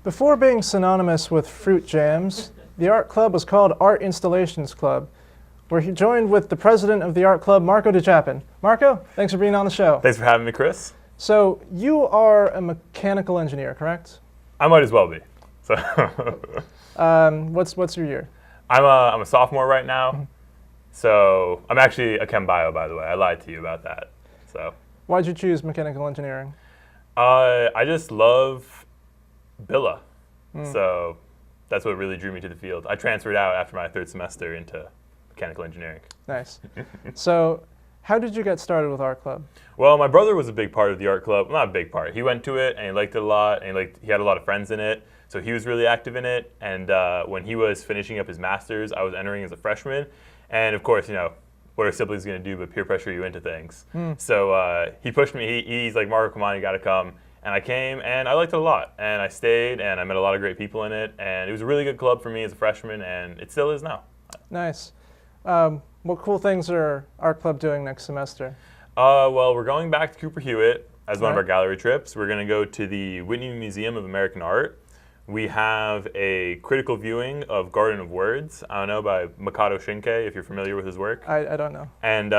Before being synonymous with fruit jams, the art club was called Art Installations Club, where he joined with the president of the art club, Marko Djapic. Marko, thanks for being on the show. Thanks for having me, Chris. So you are a mechanical engineer, correct? I might as well be. So, what's your year? I'm a sophomore right now. So I'm actually a chem bio, by the way. I lied to you about that. So why'd you choose mechanical engineering? I just love Billa. So that's what really drew me to the field. I transferred out after my third semester into mechanical engineering. Nice. So how did you get started with art club? Well, my brother was a big part of the art club. Well, not a big part. He went to it and he liked it a lot, and he had a lot of friends in it. So he was really active in it. And when he was finishing up his master's, I was entering as a freshman. And of course, what are siblings going to do but peer pressure you into things? So he pushed me. He's like, Marko, come on, you got to come. And I came, and I liked it a lot. And I stayed, and I met a lot of great people in it. And it was a really good club for me as a freshman, and it still is now. Nice. What cool things are art club doing next semester? Well, we're going back to Cooper Hewitt as one of our gallery trips. We're going to go to the Whitney Museum of American Art. We have a critical viewing of Garden of Words, I don't know, by Makoto Shinkai, if you're familiar with his work. I don't know. And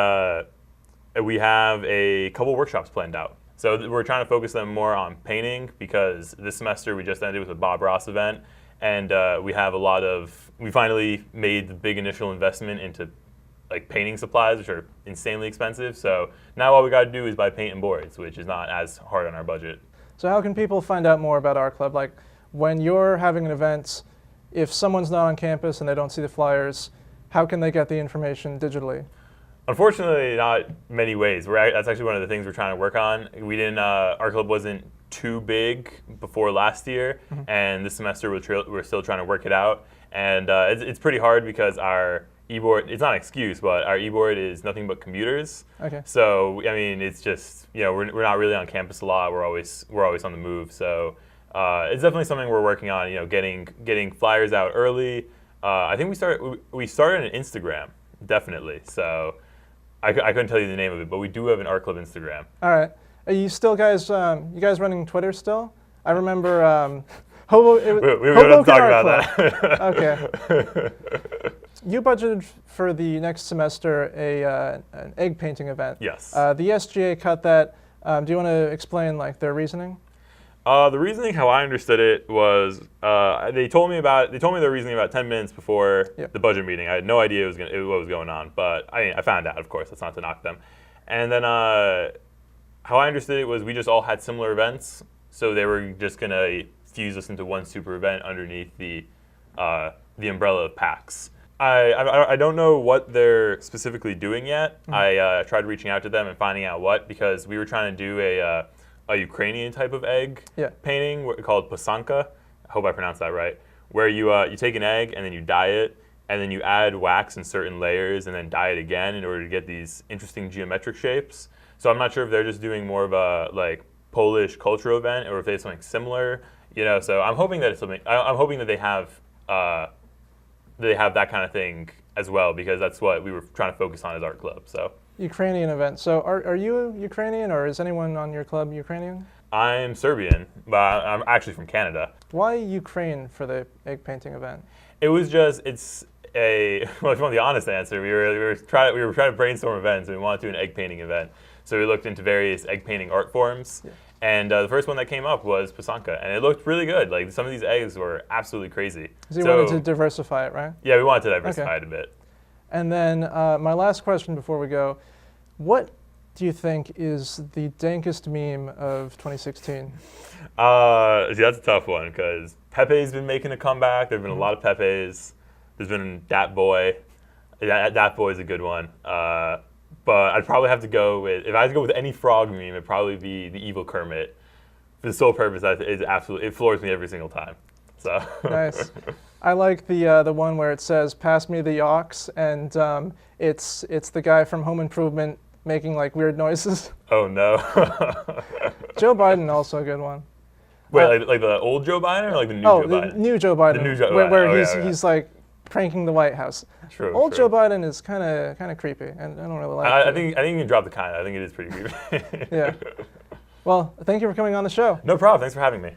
we have a couple workshops planned out. So we're trying to focus them more on painting, because this semester we just ended with a Bob Ross event, and we finally made the big initial investment into like painting supplies, which are insanely expensive. So now all we got to do is buy paint and boards, which is not as hard on our budget. So how can people find out more about art club? Like when you're having an event, if someone's not on campus and they don't see the flyers, how can they get the information digitally? Unfortunately, not many ways. That's actually one of the things we're trying to work on. Art club wasn't too big before last year, and this semester we're still trying to work it out. And it's pretty hard because our e-board, it's not an excuse, but our e-board is nothing but computers. Okay. So I mean, it's just we're not really on campus a lot. We're always on the move. So it's definitely something we're working on. Getting flyers out early. I think we started an Instagram, definitely. So I couldn't tell you the name of it, but we do have an art club Instagram. All right. Are you still you guys running Twitter still? I remember we don't talk about that. Okay. You budgeted for the next semester an egg painting event. Yes. The SGA cut that. Do you want to explain their reasoning? The reasoning, how I understood it, was they told me their reasoning about 10 minutes before the budget meeting. I had no idea what was going on, but I found out, of course. That's not to knock them. And then how I understood it was we just all had similar events, so they were just going to fuse us into one super event underneath the umbrella of PAX. I don't know what they're specifically doing yet. I tried reaching out to them and finding out what, because we were trying to do a Ukrainian type of egg painting called pasanka. I hope I pronounced that right. Where you take an egg and then you dye it, and then you add wax in certain layers and then dye it again in order to get these interesting geometric shapes. So I'm not sure if they're just doing more of a Polish cultural event, or if they have something similar. So I'm hoping that it's something. I'm hoping that they have that kind of thing as well, because that's what we were trying to focus on as art club. So. Ukrainian event. So are you Ukrainian, or is anyone on your club Ukrainian? I'm Serbian, but I'm actually from Canada. Why Ukraine for the egg painting event? It was just, well, if you want the honest answer, we were trying to brainstorm events, and we wanted to do an egg painting event. So we looked into various egg painting art forms, and the first one that came up was pasanka, and it looked really good. Like, some of these eggs were absolutely crazy. So you wanted to diversify it, right? Yeah, we wanted to diversify it a bit. And then my last question before we go, what do you think is the dankest meme of 2016? See, that's a tough one, because Pepe's been making a comeback. There have been a lot of Pepes. There's been Dat Boy. Dat Boy's a good one. But I'd probably have to go with, if I had to go with any frog meme, it'd probably be the evil Kermit. For the sole purpose that it floors me every single time. So. Nice. I like the one where it says "Pass me the ox," and it's the guy from Home Improvement making weird noises. Oh no. Joe Biden, also a good one. Wait, like the old Joe Biden, or like the new Joe Biden? The new Joe Biden. The new Joe Biden. Where he's pranking the White House. True. Old Joe Biden is kind of creepy, and I don't really like it. I think you can drop the kind. I think it is pretty creepy. Yeah. Well, thank you for coming on the show. No problem. Thanks for having me.